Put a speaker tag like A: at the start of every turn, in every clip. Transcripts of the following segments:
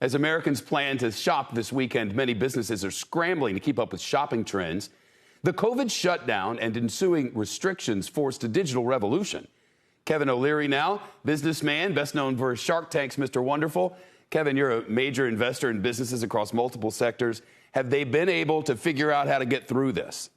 A: As Americans plan to shop this weekend, many businesses are scrambling to keep up with shopping trends. The COVID shutdown and ensuing restrictions forced a digital revolution. Kevin O'Leary now, businessman, best known for Shark Tank's Mr. Wonderful. Kevin, you're a major investor in businesses across multiple sectors. Have they been able to figure out how to get through this?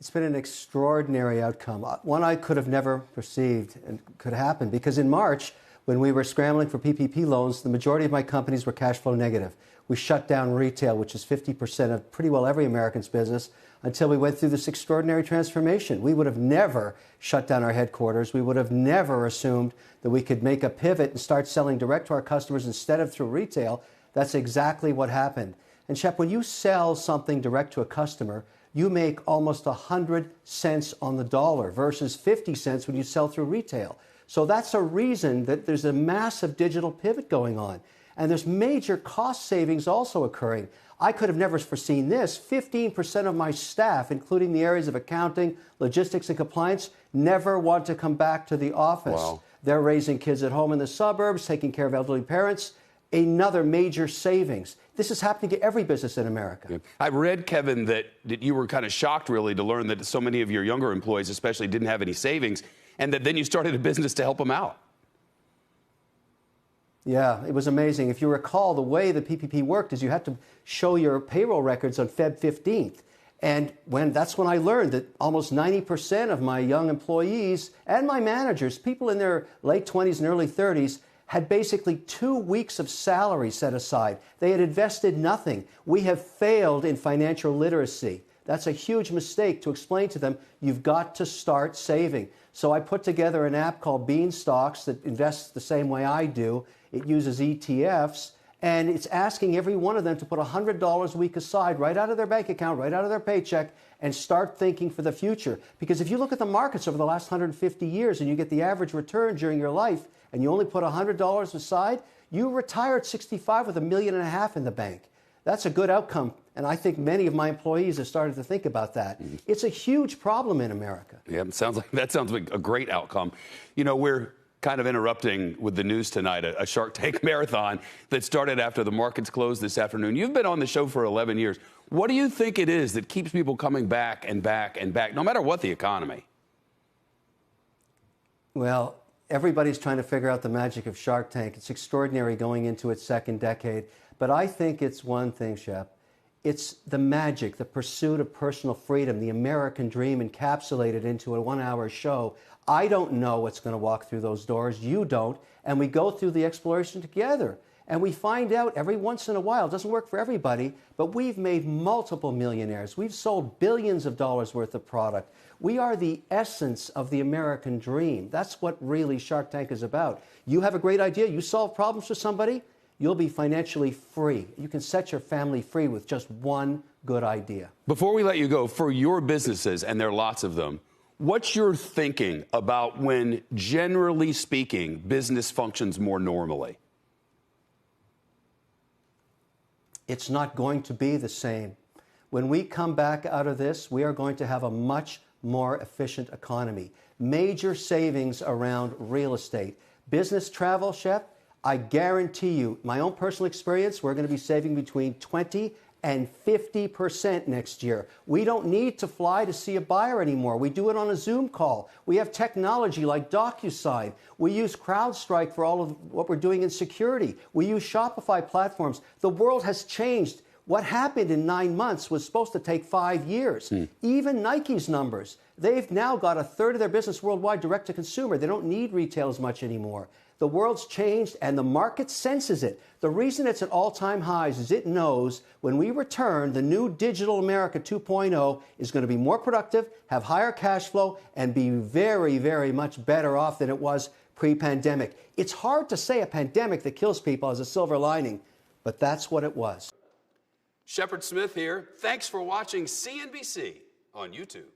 B: It's been an extraordinary outcome, one I could have never perceived and could happen, because in March, when we were scrambling for PPP loans, the majority of my companies were cash flow negative. We shut down retail, which is 50% of pretty well every American's business, until we went through this extraordinary transformation. We would have never shut down our headquarters. We would have never assumed that we could make a pivot and start selling direct to our customers instead of through retail. That's exactly what happened. And Shep, when you sell something direct to a customer, you make almost 100 cents on the dollar versus 50 cents when you sell through retail. So that's a reason that there's a massive digital pivot going on. And there's major cost savings also occurring. I could have never foreseen this. 15% of my staff, including the areas of accounting, logistics, and compliance, never want to come back to the office.
A: Wow.
B: They're raising kids at home in the suburbs, taking care of elderly parents. Another major savings. This is happening to every business in America.
A: Yeah. I read, Kevin, that you were kind of shocked, really, to learn that so many of your younger employees especially didn't have any savings, and that then you started a business to help them out.
B: Yeah, it was amazing. If you recall, the way the PPP worked is you had to show your payroll records on Feb 15th. And that's when I learned that almost 90% of my young employees and my managers, people in their late 20s and early 30s, had basically 2 weeks of salary set aside. They had invested nothing. We have failed in financial literacy. That's a huge mistake to explain to them. You've got to start saving. So I put together an app called Beanstocks that invests the same way I do. It uses ETFs, and it's asking every one of them to put $100 a week aside right out of their bank account, right out of their paycheck, and start thinking for the future. Because if you look at the markets over the last 150 years and you get the average return during your life, and you only put $100 aside, you retire at 65 with $1.5 million in the bank. That's a good outcome, and I think many of my employees have started to think about that. It's a huge problem in America.
A: Yeah, that sounds like a great outcome. You know, we're kind of interrupting with the news tonight, a Shark Tank marathon that started after the markets closed this afternoon. You've been on the show for 11 years. What do you think it is that keeps people coming back and back and back, no matter what the economy?
B: Well, everybody's trying to figure out the magic of Shark Tank. It's extraordinary going into its second decade. But I think it's one thing, Shep. It's the magic, the pursuit of personal freedom, the American dream encapsulated into a 1-hour show. I don't know what's going to walk through those doors. You don't. And we go through the exploration together. And we find out every once in a while, it doesn't work for everybody, but we've made multiple millionaires. We've sold billions of dollars worth of product. We are the essence of the American dream. That's what really Shark Tank is about. You have a great idea, you solve problems for somebody, you'll be financially free. You can set your family free with just one good idea.
A: Before we let you go, for your businesses, and there are lots of them, what's your thinking about when, generally speaking, business functions more normally?
B: It's not going to be the same. When we come back out of this, we are going to have a much more efficient economy. Major savings around real estate. Business travel, Shep, I guarantee you, my own personal experience, we're going to be saving between 20 and 50% next year. We don't need to fly to see a buyer anymore. We do it on a Zoom call. We have technology like DocuSign. We use CrowdStrike for all of what we're doing in security. We use Shopify platforms. The world has changed. What happened in 9 months was supposed to take 5 years. Even Nike's numbers, they've now got a third of their business worldwide direct to consumer. They don't need retail as much anymore. The world's changed and the market senses it. The reason it's at all-time highs is it knows when we return, the new digital America 2.0 is going to be more productive, have higher cash flow, and be very, very much better off than it was pre-pandemic. It's hard to say a pandemic that kills people has a silver lining, but that's what it was.
A: Shepard Smith here. Thanks for watching CNBC on YouTube.